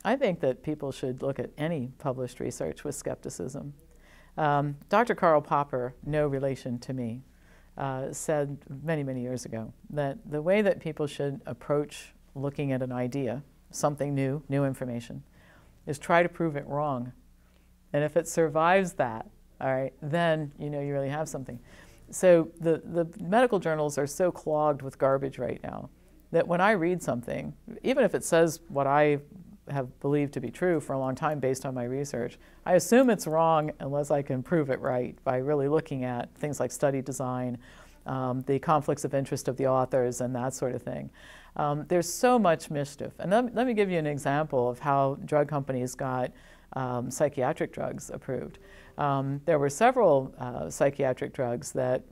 I think that people should look at any published research with skepticism. Dr. Karl Popper, no relation to me, said many, many years ago that the way that people should approach looking at an idea, something new, new information, is try to prove it wrong. And if it survives that, all right, then you know you really have something. So the medical journals are so clogged with garbage right now that when I read something, even if it says what I have believed to be true for a long time based on my research, I assume it's wrong unless I can prove it right by really looking at things like study design, the conflicts of interest of the authors, and that sort of thing. There's so much mischief. And let me give you an example of how drug companies got psychiatric drugs approved. There were several psychiatric drugs that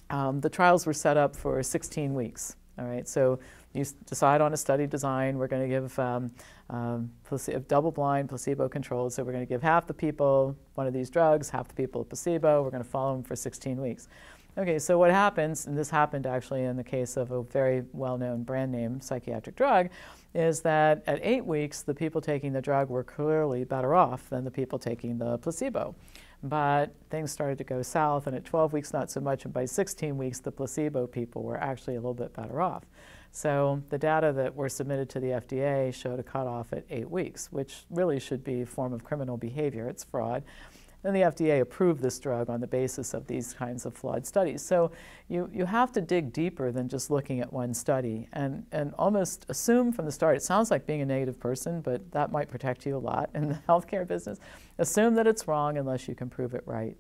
the trials were set up for 16 weeks. All right, so you decide on a study design. We're going to give double-blind, placebo-controlled. So we're going to give half the people one of these drugs, half the people a placebo. We're going to follow them for 16 weeks. Okay, so what happens, and this happened actually in the case of a very well-known brand name psychiatric drug, is that at 8 weeks, the people taking the drug were clearly better off than the people taking the placebo. But things started to go south, and at 12 weeks, not so much, and by 16 weeks, the placebo people were actually a little bit better off. So the data that were submitted to the FDA showed a cutoff at 8 weeks, which really should be a form of criminal behavior. It's fraud. And the FDA approved this drug on the basis of these kinds of flawed studies. So you have to dig deeper than just looking at one study and almost assume from the start. It sounds like being a negative person, but that might protect you a lot in the healthcare business. Assume that it's wrong unless you can prove it right.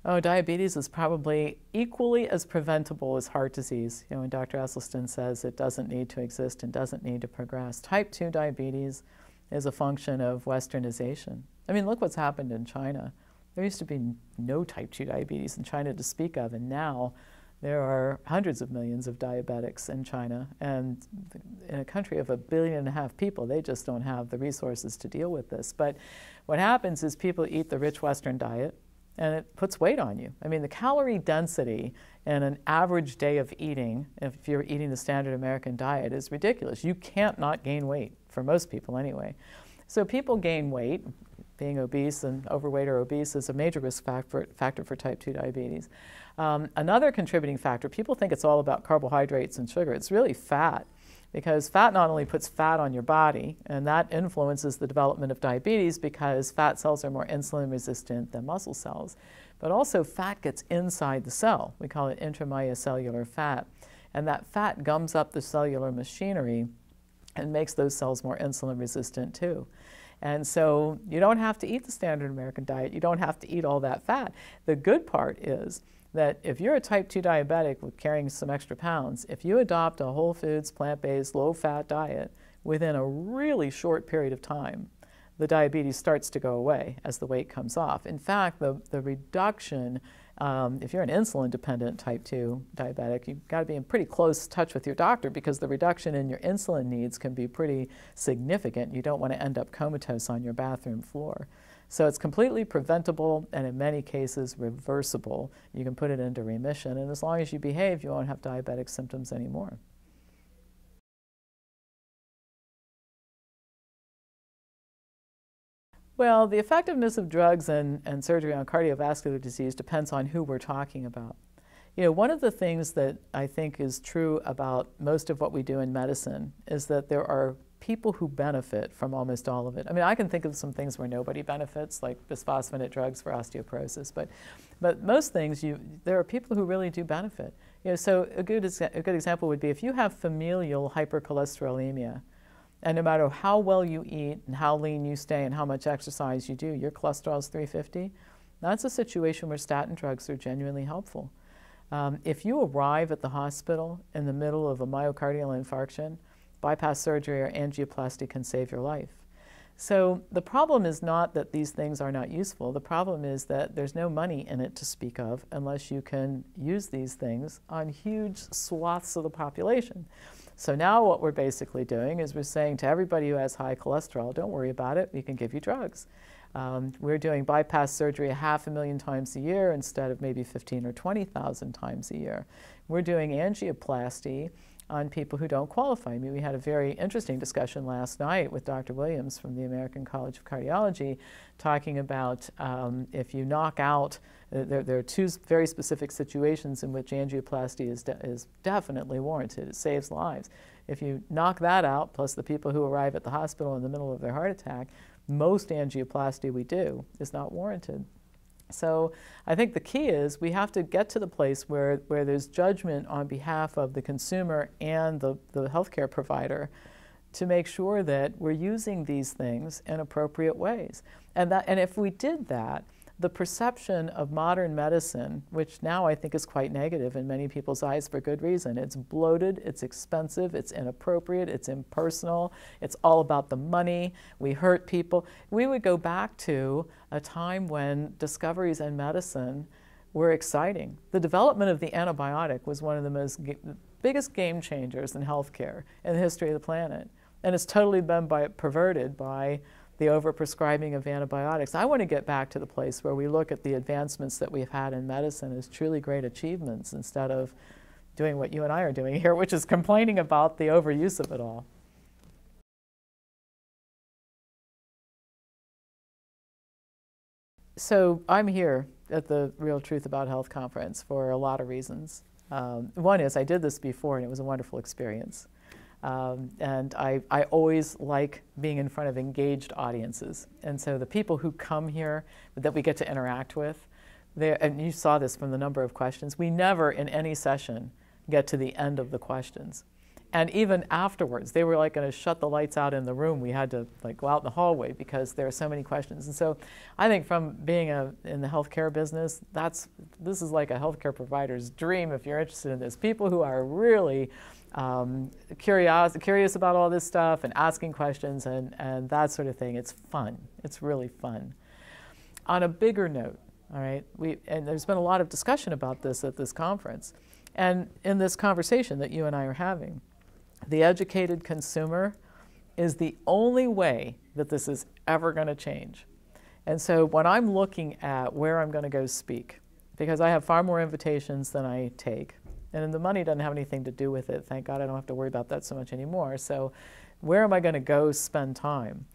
Oh, diabetes is probably equally as preventable as heart disease. You know, when Dr. Esselstyn says it doesn't need to exist and doesn't need to progress. Type 2 diabetes is a function of westernization. I mean, look what's happened in China. There used to be no type 2 diabetes in China to speak of, and now there are hundreds of millions of diabetics in China. And in a country of 1.5 billion people, they just don't have the resources to deal with this. But what happens is people eat the rich Western diet, and it puts weight on you. I mean, the calorie density in an average day of eating, if you're eating the standard American diet, is ridiculous. You can't not gain weight, for most people anyway. So people gain weight. Being obese and overweight or obese is a major risk factor for type 2 diabetes. Another contributing factor, people think it's all about carbohydrates and sugar. It's really fat. Because fat not only puts fat on your body, and that influences the development of diabetes because fat cells are more insulin resistant than muscle cells, but also fat gets inside the cell. We call it intramyocellular fat. And that fat gums up the cellular machinery and makes those cells more insulin resistant too. And so you don't have to eat the standard American diet. You don't have to eat all that fat. The good part is that if you're a type 2 diabetic with carrying some extra pounds, if you adopt a whole foods, plant-based, low-fat diet within a really short period of time, the diabetes starts to go away as the weight comes off. In fact, the reduction, if you're an insulin-dependent type 2 diabetic, you've got to be in pretty close touch with your doctor because the reduction in your insulin needs can be pretty significant. You don't want to end up comatose on your bathroom floor. So it's completely preventable and in many cases reversible. You can put it into remission, and as long as you behave, you won't have diabetic symptoms anymore. Well, the effectiveness of drugs and surgery on cardiovascular disease depends on who we're talking about. You know, one of the things that I think is true about most of what we do in medicine is that there are people who benefit from almost all of it. I mean, I can think of some things where nobody benefits, like bisphosphonate drugs for osteoporosis, but most things, there are people who really do benefit. You know, so a good example would be if you have familial hypercholesterolemia, and no matter how well you eat and how lean you stay and how much exercise you do, your cholesterol is 350, that's a situation where statin drugs are genuinely helpful. If you arrive at the hospital in the middle of a myocardial infarction, bypass surgery or angioplasty can save your life. So the problem is not that these things are not useful. The problem is that there's no money in it to speak of unless you can use these things on huge swaths of the population. So now what we're basically doing is we're saying to everybody who has high cholesterol, don't worry about it, we can give you drugs. We're doing bypass surgery 500,000 times a year instead of maybe 15,000 or 20,000 times a year. We're doing angioplasty on people who don't qualify. I mean, we had a very interesting discussion last night with Dr. Williams from the American College of Cardiology talking about if you knock out, there are two very specific situations in which angioplasty is definitely warranted. It saves lives. If you knock that out, plus the people who arrive at the hospital in the middle of their heart attack, most angioplasty we do is not warranted. So I think the key is we have to get to the place where there's judgment on behalf of the consumer and the healthcare provider to make sure that we're using these things in appropriate ways. And if we did that, the perception of modern medicine, which now I think is quite negative in many people's eyes for good reason. It's bloated, it's expensive, it's inappropriate, it's impersonal, it's all about the money, we hurt people. We would go back to a time when discoveries in medicine were exciting. The development of the antibiotic was one of the biggest game changers in healthcare in the history of the planet. And it's totally been perverted by the overprescribing of antibiotics. I want to get back to the place where we look at the advancements that we've had in medicine as truly great achievements instead of doing what you and I are doing here, which is complaining about the overuse of it all. So I'm here at the Real Truth About Health Conference for a lot of reasons. One is I did this before and it was a wonderful experience. And I always like being in front of engaged audiences. And so the people who come here that we get to interact with, and you saw this from the number of questions, we never in any session get to the end of the questions. And even afterwards, they were like going to shut the lights out in the room. We had to like go out in the hallway because there are so many questions. And so I think from being in the healthcare business, this is like a healthcare provider's dream if you're interested in this. People who are really curious about all this stuff and asking questions and that sort of thing. It's fun. It's really fun. On a bigger note, all right, and there's been a lot of discussion about this at this conference. And in this conversation that you and I are having, the educated consumer is the only way that this is ever going to change. And so when I'm looking at where I'm going to go speak, because I have far more invitations than I take, and the money doesn't have anything to do with it. Thank God I don't have to worry about that so much anymore. So where am I going to go spend time?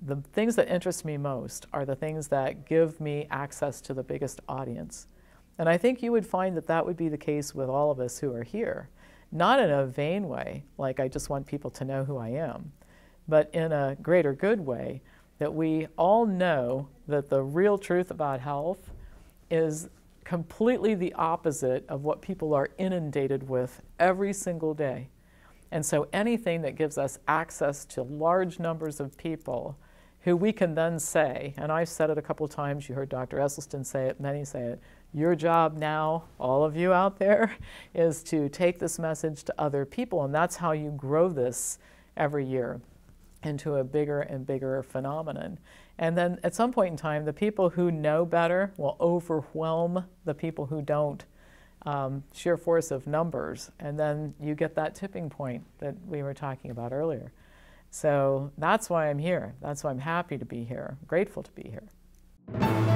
The things that interest me most are the things that give me access to the biggest audience. And I think you would find that that would be the case with all of us who are here. Not in a vain way, like I just want people to know who I am, but in a greater good way, that we all know that the real truth about health is completely the opposite of what people are inundated with every single day. And so anything that gives us access to large numbers of people who we can then say, and I've said it a couple of times, you heard Dr. Esselstyn say it, many say it, your job now, all of you out there, is to take this message to other people, and that's how you grow this every year into a bigger and bigger phenomenon. And then at some point in time, the people who know better will overwhelm the people who don't, sheer force of numbers. And then you get that tipping point that we were talking about earlier. So that's why I'm here. That's why I'm happy to be here, grateful to be here.